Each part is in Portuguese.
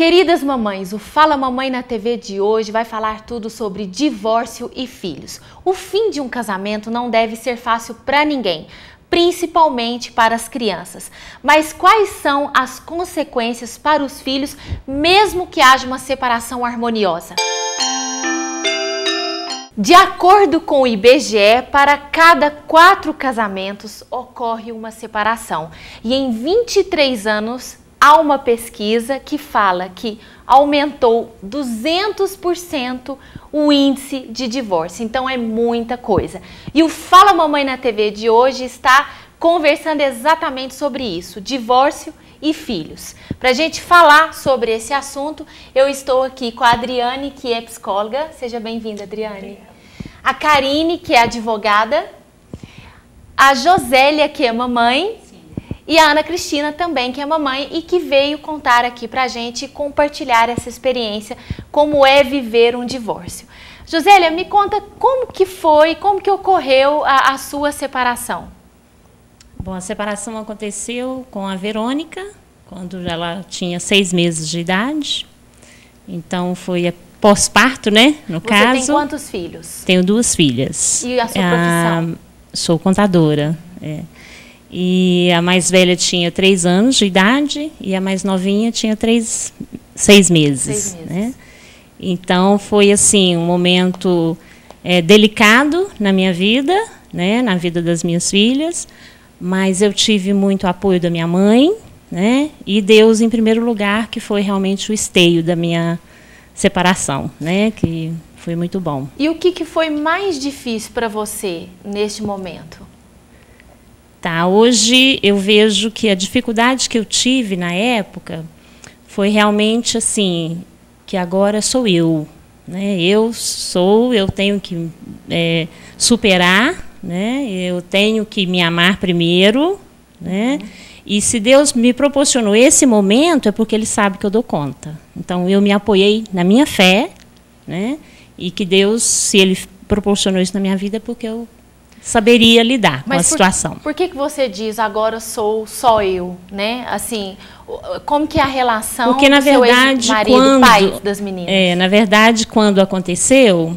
Queridas mamães, o Fala Mamãe na TV de hoje vai falar tudo sobre divórcio e filhos. O fim de um casamento não deve ser fácil para ninguém, principalmente para as crianças. Mas quais são as consequências para os filhos, mesmo que haja uma separação harmoniosa? De acordo com o IBGE, para cada 4 casamentos ocorre uma separação. E em 23 anos, há uma pesquisa que fala que aumentou 200% o índice de divórcio. Então é muita coisa. E o Fala Mamãe na TV de hoje está conversando exatamente sobre isso, divórcio e filhos. Para a gente falar sobre esse assunto, eu estou aqui com a Adriane, que é psicóloga. Seja bem-vinda, Adriane. A Karine, que é advogada. A Josélia, que é mamãe. E a Ana Cristina também, que é mamãe e que veio contar aqui pra gente e compartilhar essa experiência, como é viver um divórcio. Josélia, me conta como que foi, como que ocorreu a sua separação? Bom, a separação aconteceu com a Verônica, quando ela tinha 6 meses de idade. Então, foi pós-parto, né, no caso. Você tem quantos filhos? Tenho 2 filhas. E a sua profissão? Sou contadora, E a mais velha tinha 3 anos de idade e a mais novinha tinha 6 meses. Né? Então, foi assim, um momento delicado na minha vida, né? Na vida das minhas filhas, mas eu tive muito apoio da minha mãe, né? E Deus em primeiro lugar, que foi realmente o esteio da minha separação, né? Que foi muito bom. E o que foi mais difícil para você neste momento? Tá, hoje eu vejo que a dificuldade que eu tive na época foi realmente assim, que agora sou eu, né? Eu tenho que superar, né? Eu tenho que me amar primeiro, né? E se Deus me proporcionou esse momento é porque Ele sabe que eu dou conta. Então eu me apoiei na minha fé, né? E que Deus, se Ele proporcionou isso na minha vida, é porque eu saberia lidar com a situação. Por que você diz agora sou só eu, né? Assim, como que é a relação Porque, na verdade, seu ex-marido, pai das meninas? Na verdade, quando aconteceu,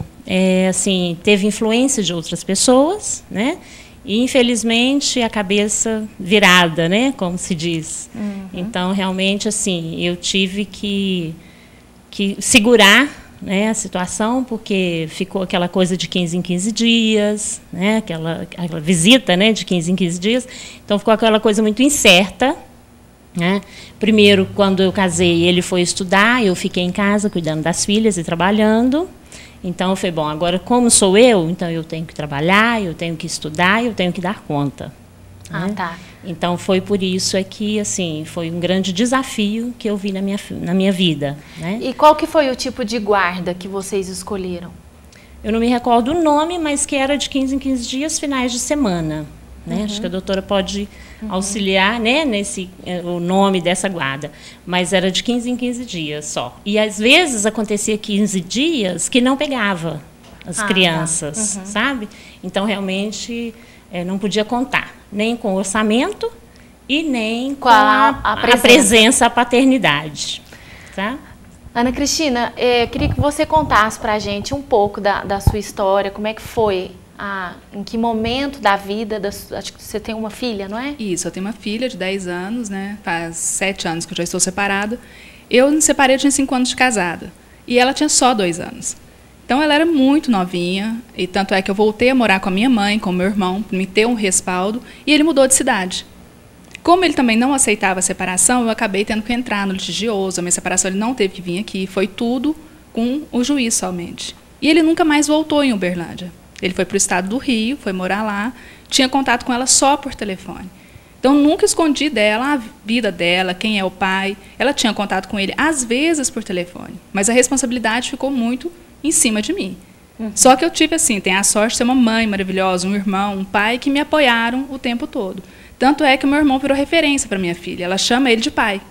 assim, teve influência de outras pessoas, né? E, infelizmente, a cabeça virada, né? Como se diz. Então, realmente, assim, eu tive que segurar, né, a situação, porque ficou aquela coisa de 15 em 15 dias, né, aquela visita, né, de 15 em 15 dias. Então, ficou aquela coisa muito incerta. Né? Primeiro, quando eu casei, ele foi estudar, eu fiquei em casa cuidando das filhas e trabalhando. Então, foi bom, agora como sou eu, então eu tenho que trabalhar, eu tenho que estudar, eu tenho que dar conta. Ah, né? tá. Então, foi por isso que assim, foi um grande desafio que eu vi na minha vida. Né? E qual que foi o tipo de guarda que vocês escolheram? Eu não me recordo o nome, mas que era de 15 em 15 dias, finais de semana. Né? Acho que a doutora pode auxiliar, né, o nome dessa guarda. Mas era de 15 em 15 dias só. E, às vezes, acontecia 15 dias que não pegava as crianças, sabe? Então, realmente, não podia contar nem com o orçamento e nem com a presença, a paternidade. Tá? Ana Cristina, eu queria que você contasse para a gente um pouco da sua história, como é que foi, em que momento da vida, acho que você tem uma filha, não é? Isso, eu tenho uma filha de 10 anos, né? Faz 7 anos que eu já estou separada. Eu me separei, eu tinha 5 anos de casada, e ela tinha só 2 anos. Então, ela era muito novinha, e tanto é que eu voltei a morar com a minha mãe, com o meu irmão, para me ter um respaldo, e ele mudou de cidade. Como ele também não aceitava a separação, eu acabei tendo que entrar no litigioso. A minha separação, ele não teve que vir aqui, foi tudo com o juiz somente. E ele nunca mais voltou em Uberlândia. Ele foi para o estado do Rio, foi morar lá, tinha contato com ela só por telefone. Então, nunca escondi dela a vida dela, quem é o pai. Ela tinha contato com ele, às vezes, por telefone. Mas a responsabilidade ficou muito em cima de mim. Só que eu tive, assim, tenho a sorte de ter uma mãe maravilhosa, um irmão, um pai que me apoiaram o tempo todo. Tanto é que o meu irmão virou referência para minha filha. Ela chama ele de pai.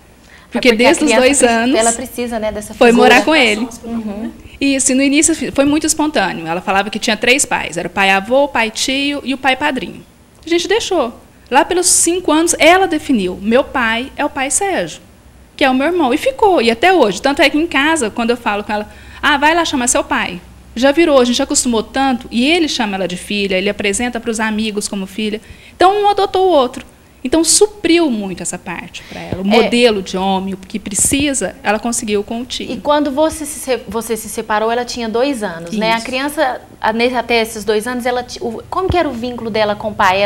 Porque desde os 2 anos, ela precisa, né, dessa foi morar com ele. E assim, no início foi muito espontâneo. Ela falava que tinha 3 pais. Era o pai avô, o pai tio e o pai padrinho. A gente deixou. Lá pelos 5 anos, ela definiu. Meu pai é o pai Sérgio. que é o meu irmão. E ficou, e até hoje. Tanto é que em casa, quando eu falo com ela, vai lá chamar seu pai. Já virou, a gente já acostumou tanto, e ele chama ela de filha, ele apresenta para os amigos como filha. Então, um adotou o outro. Então, supriu muito essa parte para ela. O modelo de homem, o que precisa, ela conseguiu com o tio. E quando você se separou, ela tinha 2 anos, né? A criança, até esses 2 anos, como que era o vínculo dela com o pai?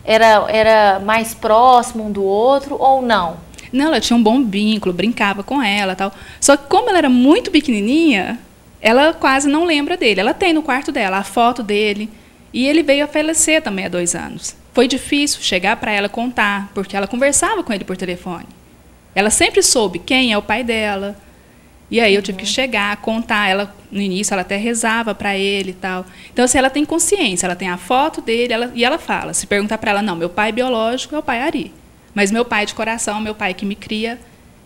Era mais próximo um do outro ou não? Não, ela tinha um bom vínculo, brincava com ela e tal. Só que como ela era muito pequenininha, ela quase não lembra dele. Ela tem no quarto dela a foto dele. E ele veio a falecer também há 2 anos. Foi difícil chegar para ela contar, porque ela conversava com ele por telefone. Ela sempre soube quem é o pai dela. E aí eu tive que chegar, contar. Ela, no início, ela até rezava para ele e tal. Então, assim, ela tem consciência, ela tem a foto dele, e ela fala. Se perguntar para ela, não, meu pai biológico é o pai Ari. Mas meu pai de coração, meu pai que me cria,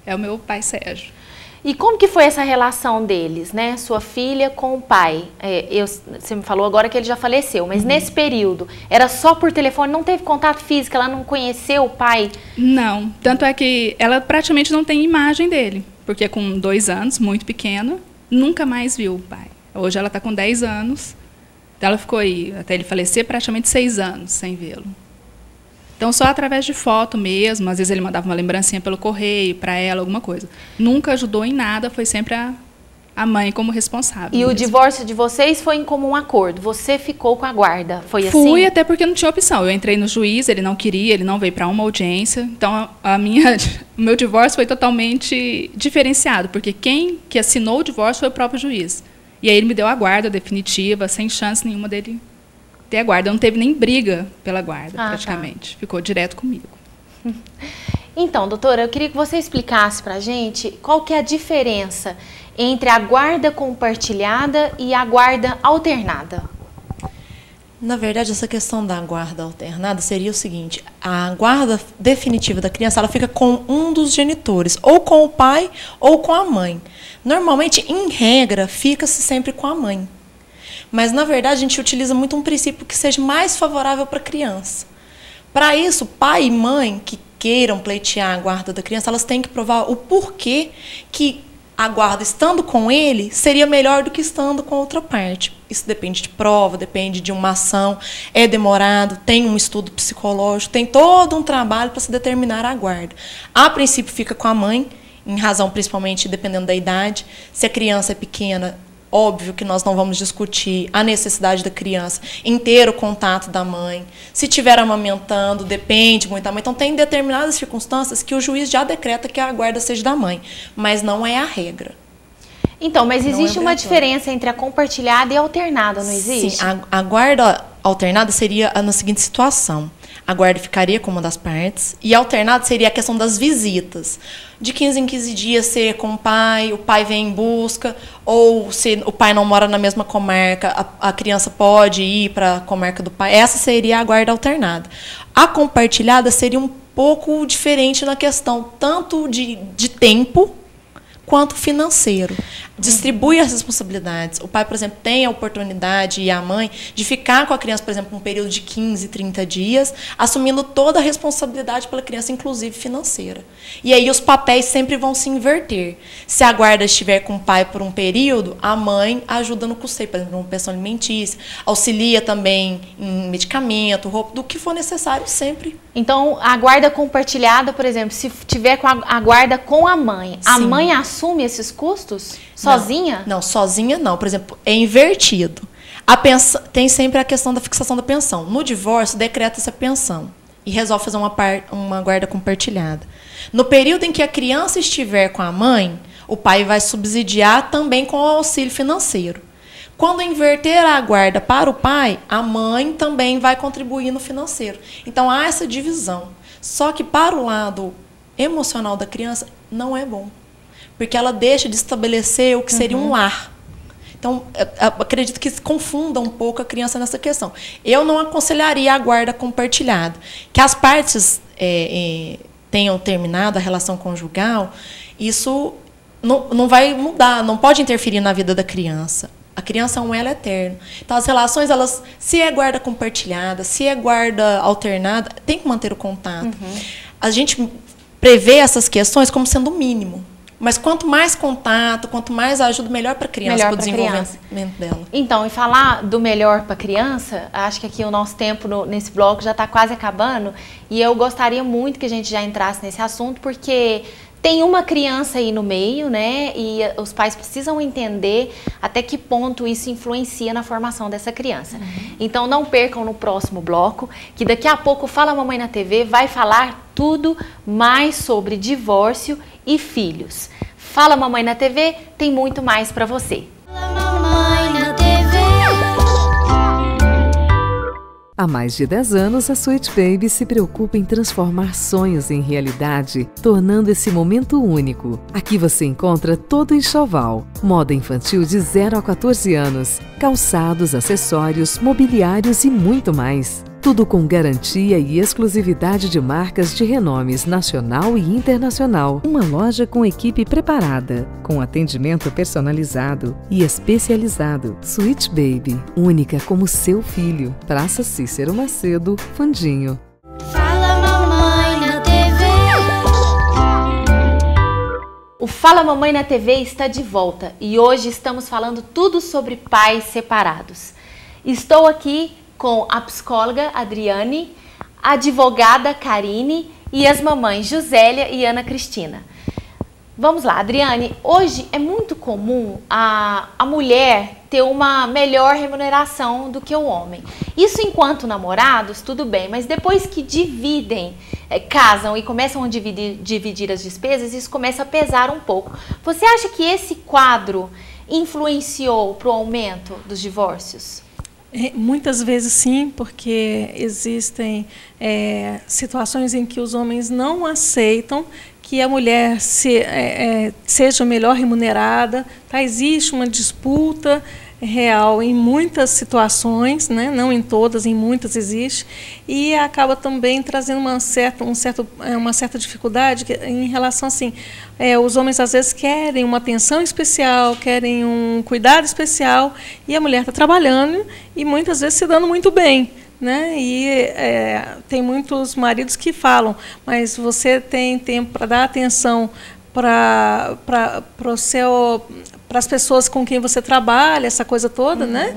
é o meu pai Sérgio. E como que foi essa relação deles, né? Sua filha com o pai? Você me falou agora que ele já faleceu, mas nesse período, era só por telefone, não teve contato físico, ela não conheceu o pai? Não, tanto é que ela praticamente não tem imagem dele, porque com 2 anos, muito pequena, nunca mais viu o pai. Hoje ela está com 10 anos, então ela ficou aí, até ele falecer, praticamente 6 anos sem vê-lo. Então, só através de foto mesmo, às vezes ele mandava uma lembrancinha pelo correio para ela, alguma coisa. Nunca ajudou em nada, foi sempre a mãe como responsável. E mesmo. O divórcio de vocês foi em comum acordo? Você ficou com a guarda, foi assim? Fui, até porque não tinha opção. Eu entrei no juiz, ele não queria, ele não veio para uma audiência. Então, o meu divórcio foi totalmente diferenciado, porque quem que assinou o divórcio foi o próprio juiz. E aí ele me deu a guarda definitiva, sem chance nenhuma dele ter a guarda. Não teve nem briga pela guarda, praticamente. Tá. Ficou direto comigo. Então, doutora, eu queria que você explicasse para a gente qual que é a diferença entre a guarda compartilhada e a guarda alternada. Na verdade, essa questão da guarda alternada seria o seguinte: a guarda definitiva da criança, ela fica com um dos genitores, ou com o pai ou com a mãe. Normalmente, em regra, fica-se sempre com a mãe. Mas, na verdade, a gente utiliza muito um princípio que seja mais favorável para a criança. Para isso, pai e mãe que queiram pleitear a guarda da criança, elas têm que provar o porquê que a guarda, estando com ele, seria melhor do que estando com outra parte. Isso depende de prova, depende de uma ação, é demorado, tem um estudo psicológico, tem todo um trabalho para se determinar a guarda. A princípio, fica com a mãe, em razão principalmente dependendo da idade. Se a criança é pequena, óbvio que nós não vamos discutir a necessidade da criança em ter o contato da mãe. Se estiver amamentando, depende muito da mãe. Então, tem determinadas circunstâncias que o juiz já decreta que a guarda seja da mãe, mas não é a regra. Então, mas existe uma diferença entre a compartilhada e a alternada, não existe? Sim, a guarda alternada seria na seguinte situação. A guarda ficaria com uma das partes e a alternada seria a questão das visitas. De 15 em 15 dias ser com o pai vem em busca, ou se o pai não mora na mesma comarca, a criança pode ir para a comarca do pai. Essa seria a guarda alternada. A compartilhada seria um pouco diferente na questão tanto de tempo quanto financeiro. Distribui as responsabilidades. O pai, por exemplo, tem a oportunidade, e a mãe, de ficar com a criança, por exemplo, um período de 15, 30 dias, assumindo toda a responsabilidade pela criança, inclusive financeira. E aí os papéis sempre vão se inverter. Se a guarda estiver com o pai por um período, a mãe ajuda no custeio, por exemplo, uma pensão alimentícia, auxilia também em medicamento, roupa, do que for necessário sempre. Então, a guarda compartilhada, por exemplo, se tiver com a guarda com a mãe, a mãe assume esses custos? Sozinha? Não, sozinha não. Por exemplo, é invertido. Tem sempre a questão da fixação da pensão. No divórcio, decreta-se a pensão e resolve fazer uma guarda compartilhada. No período em que a criança estiver com a mãe, o pai vai subsidiar também com o auxílio financeiro. Quando inverter a guarda para o pai, a mãe também vai contribuir no financeiro. Então, há essa divisão. Só que para o lado emocional da criança, não é bom. Porque ela deixa de estabelecer o que seria um lar. Então, eu acredito que se confunda um pouco a criança nessa questão. Eu não aconselharia a guarda compartilhada. Que as partes tenham terminado a relação conjugal, isso não vai mudar, não pode interferir na vida da criança. A criança é um elo eterno. Então, as relações, se é guarda compartilhada, se é guarda alternada, tem que manter o contato. A gente prever essas questões como sendo o mínimo. Mas quanto mais contato, quanto mais ajuda, melhor para a criança, para o desenvolvimento dela. Então, e falar do melhor para a criança, acho que aqui o nosso tempo nesse bloco já está quase acabando, e eu gostaria muito que a gente já entrasse nesse assunto, porque tem uma criança aí no meio, né? E os pais precisam entender até que ponto isso influencia na formação dessa criança. Então, não percam no próximo bloco, que daqui a pouco o Fala Mamãe na TV vai falar tudo mais sobre divórcio e filhos. Fala Mamãe na TV tem muito mais para você. Fala Mamãe na TV. Há mais de 10 anos, a Sweet Baby se preocupa em transformar sonhos em realidade, tornando esse momento único. Aqui você encontra todo o enxoval, moda infantil de 0 a 14 anos, calçados, acessórios, mobiliários e muito mais. Tudo com garantia e exclusividade de marcas de renomes nacional e internacional. Uma loja com equipe preparada, com atendimento personalizado e especializado. Sweet Baby, única como seu filho. Praça Cícero Macedo, Fundinho. Fala Mamãe na TV. O Fala Mamãe na TV está de volta e hoje estamos falando tudo sobre pais separados. Estou aqui com a psicóloga Adriane, a advogada Karine e as mamães Josélia e Ana Cristina. Vamos lá, Adriane, hoje é muito comum a mulher ter uma melhor remuneração do que o homem. Isso enquanto namorados, tudo bem, mas depois que dividem, casam e começam a dividir as despesas, isso começa a pesar um pouco. Você acha que esse quadro influenciou para o aumento dos divórcios? Muitas vezes sim, porque existem situações em que os homens não aceitam que a mulher seja melhor remunerada. Tá? Existe uma disputa real em muitas situações, né? Não em todas, em muitas existe, e acaba também trazendo uma certa dificuldade em relação assim, os homens às vezes querem uma atenção especial, querem um cuidado especial, e a mulher está trabalhando e muitas vezes se dando muito bem. Né? E tem muitos maridos que falam, mas você tem tempo para dar atenção para as pessoas com quem você trabalha, essa coisa toda, né?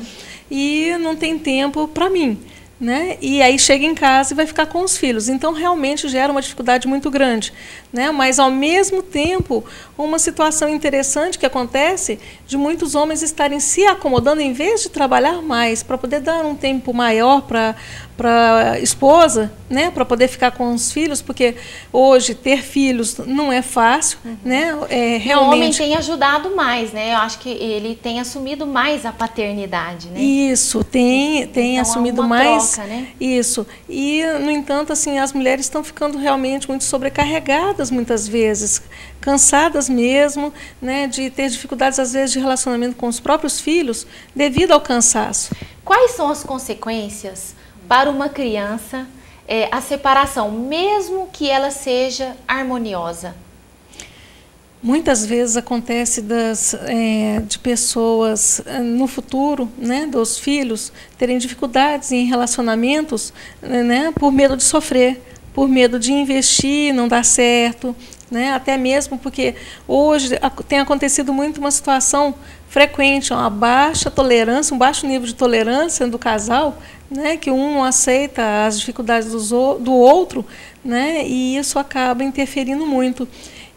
E não tem tempo para mim. Né? E aí chega em casa e vai ficar com os filhos. Então, realmente gera uma dificuldade muito grande. Né? Mas, ao mesmo tempo, uma situação interessante que acontece de muitos homens estarem se acomodando em vez de trabalhar mais, para poder dar um tempo maior para a esposa, né? Para poder ficar com os filhos, porque hoje ter filhos não é fácil. Né? Realmente... O homem tem ajudado mais, né? Eu acho que ele tem assumido mais a paternidade. Né? Isso, tem então, assumido mais. Troca, né? Isso. E, no entanto, assim, as mulheres estão ficando realmente muito sobrecarregadas muitas vezes, cansadas mesmo, né, de ter dificuldades, às vezes, de relacionamento com os próprios filhos devido ao cansaço. Quais são as consequências para uma criança a separação, mesmo que ela seja harmoniosa? Muitas vezes acontece de pessoas no futuro, né, dos filhos, terem dificuldades em relacionamentos, né, por medo de sofrer, por medo de investir, não dar certo, né, até mesmo porque hoje tem acontecido muito uma situação frequente, uma baixa tolerância, um baixo nível de tolerância do casal, né, que um não aceita as dificuldades do outro, né, e isso acaba interferindo muito.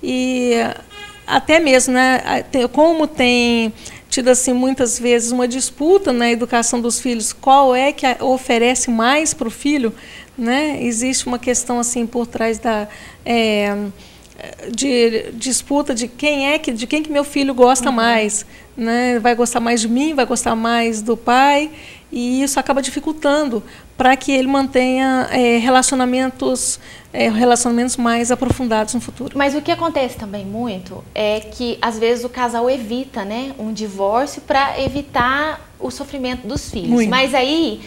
E até mesmo, né, como tem tido assim, muitas vezes uma disputa na educação dos filhos, qual é que oferece mais para o filho, né? Existe uma questão assim por trás de disputa de quem que meu filho gosta mais, né? Vai gostar mais de mim, vai gostar mais do pai, e isso acaba dificultando para que ele mantenha relacionamentos mais aprofundados no futuro. Mas o que acontece também muito é que às vezes o casal evita, né, um divórcio para evitar o sofrimento dos filhos. Muito. Mas aí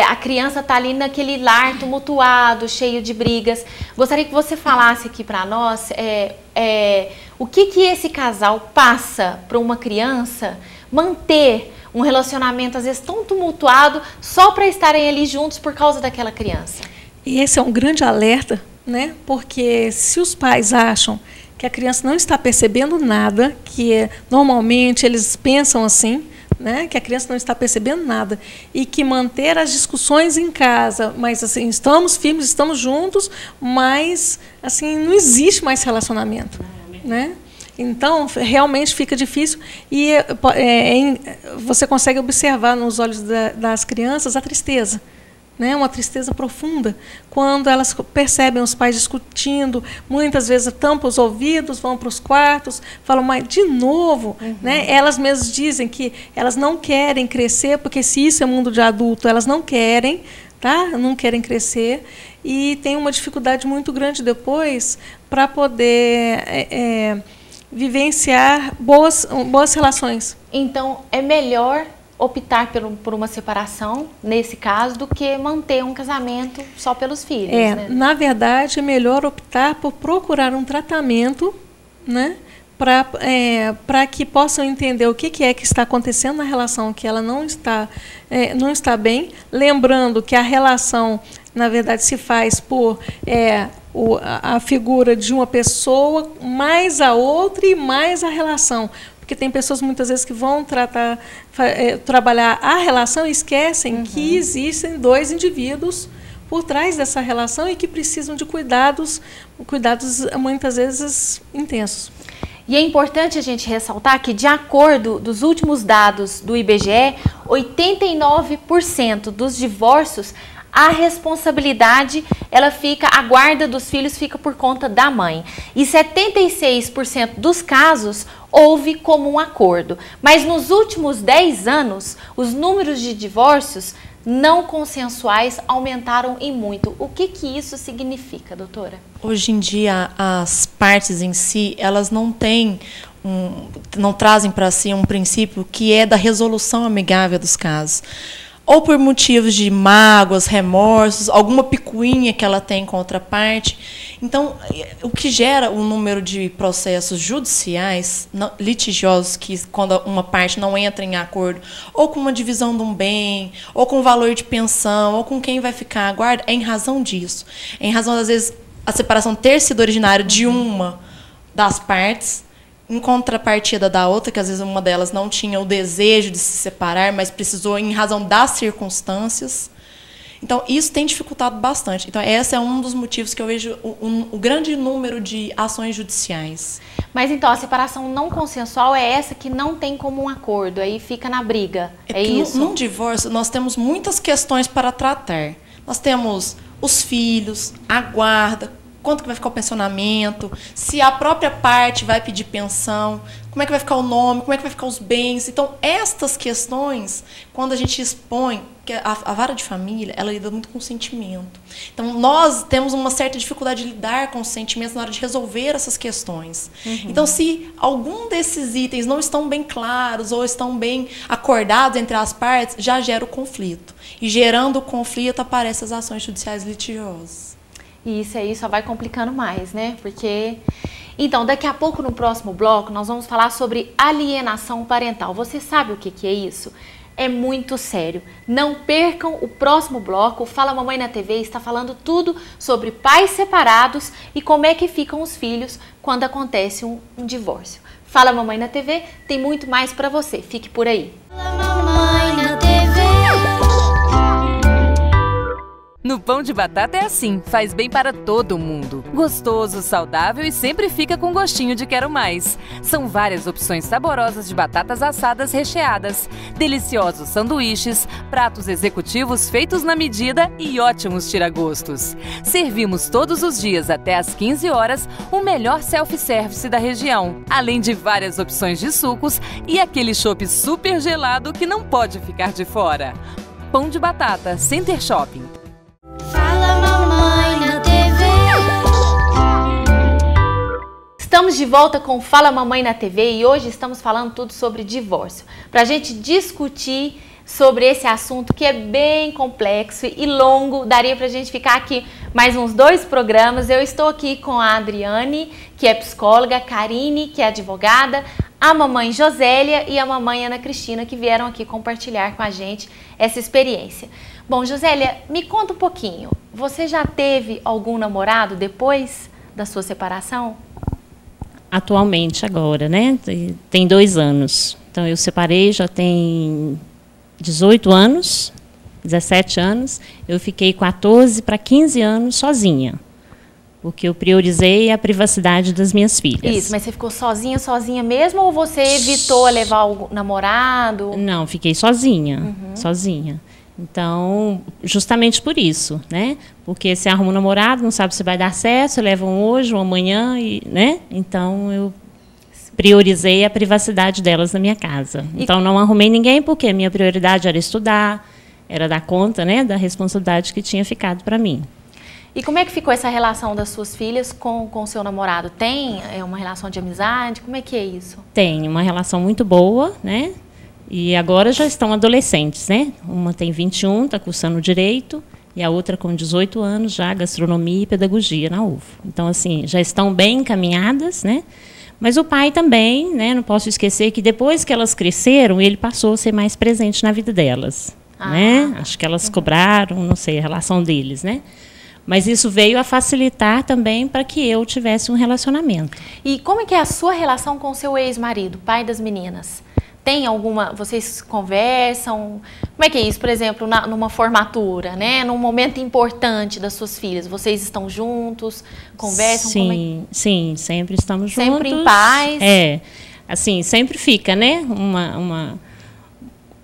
a criança está ali naquele lar tumultuado, cheio de brigas. Gostaria que você falasse aqui para nós o que esse casal passa para uma criança manter um relacionamento às vezes tão tumultuado só para estarem ali juntos por causa daquela criança. E esse é um grande alerta né? Porque se os pais acham que a criança não está percebendo nada, normalmente eles pensam assim, né, que a criança não está percebendo nada, e que manter as discussões em casa, mas assim, estamos firmes, estamos juntos, mas assim, não existe mais relacionamento, né? Então, realmente fica difícil e você consegue observar nos olhos das crianças a tristeza, né? Uma tristeza profunda, quando elas percebem os pais discutindo, muitas vezes tampam os ouvidos, vão para os quartos, falam, mas de novo, né? Elas mesmas dizem que elas não querem crescer, porque se isso é mundo de adulto, elas não querem, tá? Não querem crescer, e tem uma dificuldade muito grande depois para poder vivenciar boas relações. Então, é melhor optar por uma separação, nesse caso, do que manter um casamento só pelos filhos, né? Na verdade, é melhor optar por procurar um tratamento, né, para que possam entender o que é que está acontecendo na relação, que ela não está bem. Lembrando que a relação, na verdade, se faz por a figura de uma pessoa, mais a outra e mais a relação. Porque tem pessoas, muitas vezes, que vão trabalhar a relação e esquecem que existem dois indivíduos por trás dessa relação e que precisam de cuidados muitas vezes intensos. E é importante a gente ressaltar que, de acordo dos últimos dados do IBGE, 89% dos divórcios, a responsabilidade, a guarda dos filhos fica por conta da mãe. E 76% dos casos houve comum acordo. Mas nos últimos 10 anos, os números de divórcios não consensuais aumentaram em muito. O que isso significa, doutora? Hoje em dia, as partes em si, elas não trazem para si um princípio que é da resolução amigável dos casos. Ou por motivos de mágoas, remorsos, alguma picuinha que ela tem com outra parte. Então, o que gera o número de processos judiciais, litigiosos, que quando uma parte não entra em acordo, ou com uma divisão de um bem, ou com valor de pensão, ou com quem vai ficar a guarda, é em razão disso. É em razão, às vezes, a separação ter sido originária de uma das partes, em contrapartida da outra, que às vezes uma delas não tinha o desejo de se separar, mas precisou em razão das circunstâncias. Então, isso tem dificultado bastante. Então, esse é um dos motivos que eu vejo o grande número de ações judiciais. Mas, então, a separação não consensual é essa que não tem como um acordo, aí fica na briga, é isso? Num divórcio, nós temos muitas questões para tratar. Nós temos os filhos, a guarda, quanto que vai ficar o pensionamento, se a própria parte vai pedir pensão, como é que vai ficar o nome, como é que vai ficar os bens. Então, estas questões, quando a gente expõe, que a vara de família, ela lida muito com o sentimento. Então, nós temos uma certa dificuldade de lidar com os sentimentos na hora de resolver essas questões. Então, se algum desses itens não estão bem claros ou estão bem acordados entre as partes, já gera o conflito. E gerando o conflito, aparecem as ações judiciais litigiosas. E isso aí só vai complicando mais, né? Porque... Então, daqui a pouco, no próximo bloco, nós vamos falar sobre alienação parental. Você sabe o que é isso? É muito sério. Não percam o próximo bloco. Fala Mamãe na TV está falando tudo sobre pais separados e como é que ficam os filhos quando acontece um divórcio. Fala Mamãe na TV, tem muito mais para você. Fique por aí. Fala Mamãe na TV. No Pão de Batata é assim, faz bem para todo mundo. Gostoso, saudável e sempre fica com gostinho de quero mais. São várias opções saborosas de batatas assadas recheadas, deliciosos sanduíches, pratos executivos feitos na medida e ótimos tiragostos. Servimos todos os dias até às 15 horas o melhor self-service da região, além de várias opções de sucos e aquele chopp super gelado que não pode ficar de fora. Pão de Batata, Center Shopping. Fala Mamãe na TV. Estamos de volta com Fala Mamãe na TV e hoje estamos falando tudo sobre divórcio. Para a gente discutir sobre esse assunto que é bem complexo e longo. Daria para a gente ficar aqui mais uns 2 programas. Eu estou aqui com a Adriane, que é psicóloga, a Karine, que é advogada, a mamãe Josélia e a mamãe Ana Cristina, que vieram aqui compartilhar com a gente essa experiência. Bom, Josélia, me conta um pouquinho. Você já teve algum namorado depois da sua separação? Atualmente, agora, né? Tem 2 anos. Então, eu separei, já tem 18 anos, 17 anos. Eu fiquei 14 para 15 anos sozinha, porque eu priorizei a privacidade das minhas filhas. Isso, mas você ficou sozinha mesmo ou você evitou levar o namorado? Não, fiquei sozinha, sozinha. Então, justamente por isso, né? Porque você arruma um namorado, não sabe se vai dar certo, você leva um hoje, um amanhã, né? Então, eu priorizei a privacidade delas na minha casa. Então, não arrumei ninguém, porque a minha prioridade era estudar, era dar conta, né, da responsabilidade que tinha ficado para mim. E como é que ficou essa relação das suas filhas com o seu namorado? Tem uma relação de amizade? Como é que é isso? Tem uma relação muito boa, né? E agora já estão adolescentes, né? Uma tem 21, está cursando Direito, e a outra com 18 anos, já Gastronomia e Pedagogia na UFO. Então, assim, já estão bem encaminhadas, né? Mas o pai também, né? Não posso esquecer que depois que elas cresceram, ele passou a ser mais presente na vida delas, né? Acho que elas cobraram, não sei, a relação deles, né? Mas isso veio a facilitar também para que eu tivesse um relacionamento. E como é que é a sua relação com o seu ex-marido, pai das meninas? Tem alguma... Vocês conversam? Como é que é isso, por exemplo, numa formatura, né? Num momento importante das suas filhas? Vocês estão juntos? Conversam? Sim, sim, sempre estamos juntos. Sempre em paz? É, assim, sempre fica, né?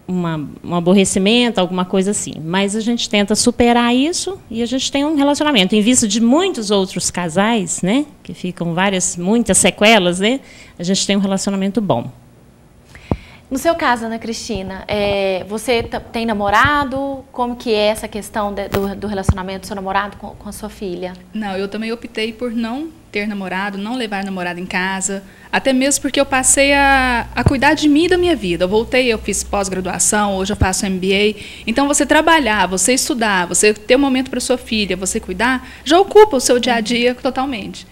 Um aborrecimento, alguma coisa assim. Mas a gente tenta superar isso e a gente tem um relacionamento. Em vista de muitos outros casais, né? Que ficam muitas sequelas, né? A gente tem um relacionamento bom. No seu caso, Ana Cristina, você tem namorado? Como que é essa questão do relacionamento do seu namorado com a sua filha? Não, eu também optei por não ter namorado, não levar namorado em casa, até mesmo porque eu passei a cuidar de mim e da minha vida. Eu voltei, eu fiz pós-graduação, hoje eu faço MBA. Então, você trabalhar, você estudar, você ter um momento para sua filha, você cuidar, já ocupa o seu dia a dia totalmente.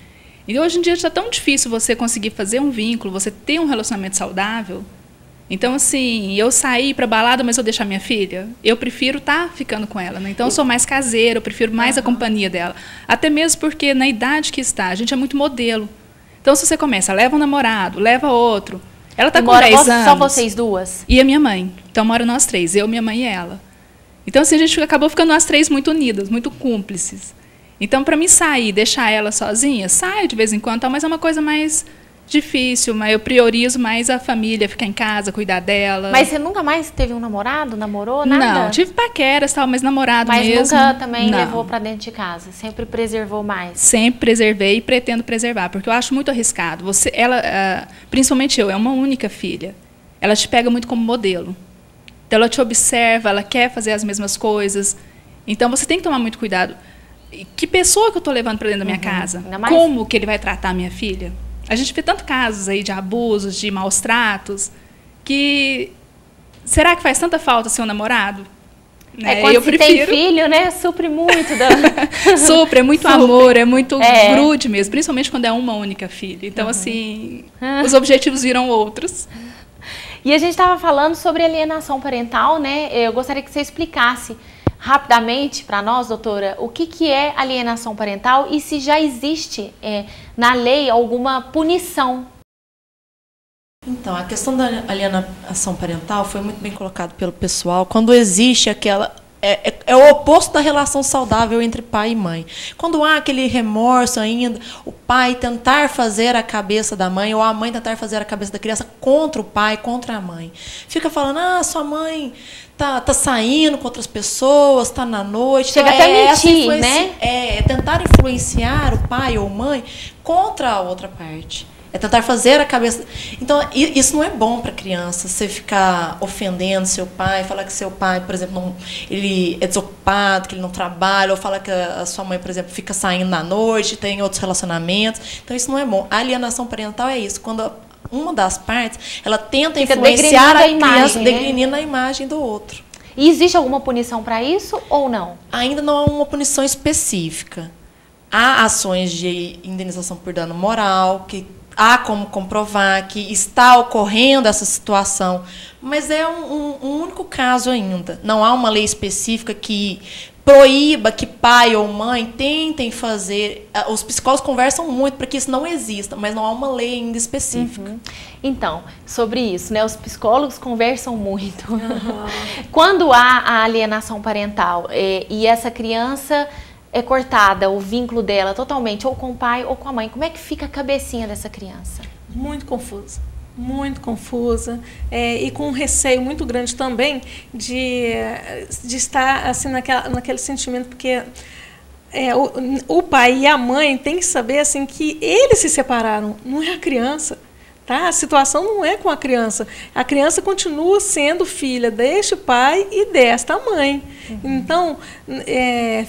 E hoje em dia está tão difícil você conseguir fazer um vínculo, você ter um relacionamento saudável. Então, assim, eu saí para balada, mas eu deixar minha filha, eu prefiro estar ficando com ela, né? Então, eu sou mais caseira, eu prefiro mais a companhia dela. Até mesmo porque, na idade que está, a gente é muito modelo. Então, se você começa, leva um namorado, leva outro. Ela está com 10 anos. Só vocês duas? E a minha mãe. Então, mora nós 3, eu, minha mãe e ela. Então, assim, a gente acabou ficando nós 3 muito unidas, muito cúmplices. Então, para mim sair, deixar ela sozinha, saio de vez em quando, mas é uma coisa mais... difícil, mas eu priorizo mais a família, ficar em casa, cuidar dela. Mas você nunca mais teve um namorado? Namorou? Nada? Não, tive paqueras, tal, mas namorado mas mesmo. Mas nunca também não. levou para dentro de casa? Sempre preservou mais? Sempre preservei e pretendo preservar, porque eu acho muito arriscado. Principalmente eu, é uma única filha. Ela te pega muito como modelo. Então, ela te observa, ela quer fazer as mesmas coisas. Então, você tem que tomar muito cuidado. Que pessoa que eu estou levando para dentro da minha casa? Como que ele vai tratar a minha filha? A gente vê tantos casos aí de abusos, de maus tratos, que será que faz tanta falta ser um namorado? Quando você tem filho, né? Supre muito. Supre, é muito amor, é muito grude mesmo, principalmente quando é uma única filha. Então, assim, os objetivos viram outros. E a gente estava falando sobre alienação parental, né? Eu gostaria que você explicasse rapidamente para nós, doutora, o que é alienação parental e se já existe na lei alguma punição. Então, a questão da alienação parental foi muito bem colocado pelo pessoal. Quando existe aquela... É o oposto da relação saudável entre pai e mãe. Quando há aquele remorso ainda, o pai tentar fazer a cabeça da mãe ou a mãe tentar fazer a cabeça da criança contra o pai, contra a mãe. Fica falando, sua mãe tá saindo com outras pessoas, tá na noite. Chega então, até mentir, né? É tentar influenciar o pai ou mãe contra a outra parte. É tentar fazer a cabeça... Então, isso não é bom para a criança, você ficar ofendendo seu pai, falar que seu pai, por exemplo, ele é desocupado, que ele não trabalha, ou falar que a sua mãe, por exemplo, fica saindo na noite, tem outros relacionamentos. Então, isso não é bom. A alienação parental é isso, quando uma das partes, ela tenta influenciar a criança, degrinindo a imagem do outro. E existe alguma punição para isso ou não? Ainda não há uma punição específica. Há ações de indenização por dano moral, que há como comprovar que está ocorrendo essa situação, mas é um único caso ainda. Não há uma lei específica que proíba que pai ou mãe tentem fazer. Os psicólogos conversam muito para que isso não exista, mas não há uma lei ainda específica. Então, sobre isso, né? Os psicólogos conversam muito. Quando há a alienação parental e essa criança é cortada, o vínculo dela totalmente, ou com o pai ou com a mãe, como é que fica a cabecinha dessa criança? Muito confusa. Muito confusa e com um receio muito grande também de estar assim naquele sentimento, porque o pai e a mãe têm que saber assim que eles se separaram, não é a criança. Tá? A situação não é com a criança continua sendo filha deste pai e desta mãe. Então,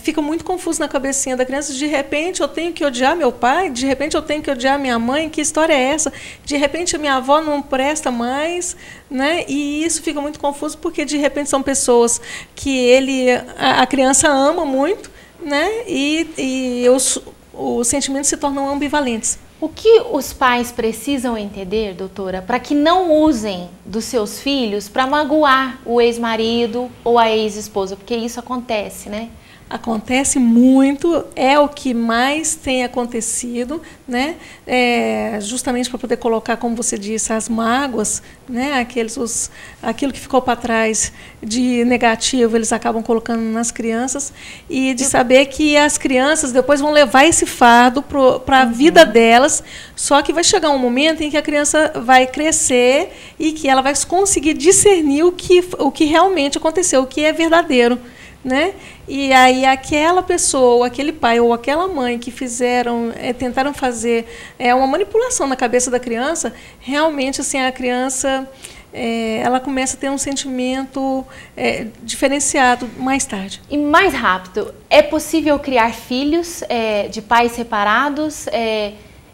fica muito confuso na cabecinha da criança. De repente, eu tenho que odiar meu pai, de repente, eu tenho que odiar minha mãe. Que história é essa? De repente, a minha avó não presta mais. Né? E isso fica muito confuso, porque, de repente, são pessoas que a criança ama muito, né? E os sentimentos se tornam ambivalentes. O que os pais precisam entender, doutora, para que não usem dos seus filhos para magoar o ex-marido ou a ex-esposa? Porque isso acontece, né? Acontece muito, é o que mais tem acontecido, né? Justamente para poder colocar, como você disse, as mágoas, né? Aquilo que ficou para trás de negativo, eles acabam colocando nas crianças, e de saber que as crianças depois vão levar esse fardo para a vida delas, só que vai chegar um momento em que a criança vai crescer e que ela vai conseguir discernir o que realmente aconteceu, o que é verdadeiro. Né? E aí aquela pessoa, aquele pai ou aquela mãe que tentaram fazer uma manipulação na cabeça da criança, realmente assim, a criança ela começa a ter um sentimento diferenciado mais tarde. E mais rápido, é possível criar filhos de pais separados,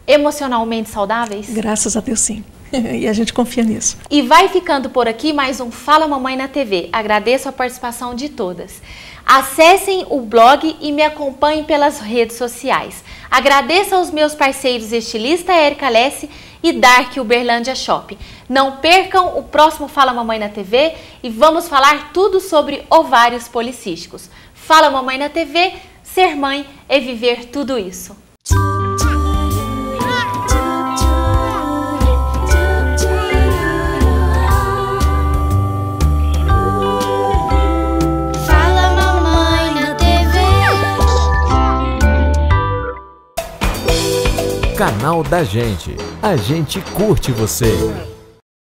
emocionalmente saudáveis? Graças a Deus, sim. E a gente confia nisso. E vai ficando por aqui mais um Fala Mamãe na TV. Agradeço a participação de todas. Acessem o blog e me acompanhem pelas redes sociais. Agradeço aos meus parceiros estilista Érica Alessi e Dark Uberlândia Shopping. Não percam o próximo Fala Mamãe na TV e vamos falar tudo sobre ovários policísticos. Fala Mamãe na TV, ser mãe é viver tudo isso. Canal da Gente. A gente curte você.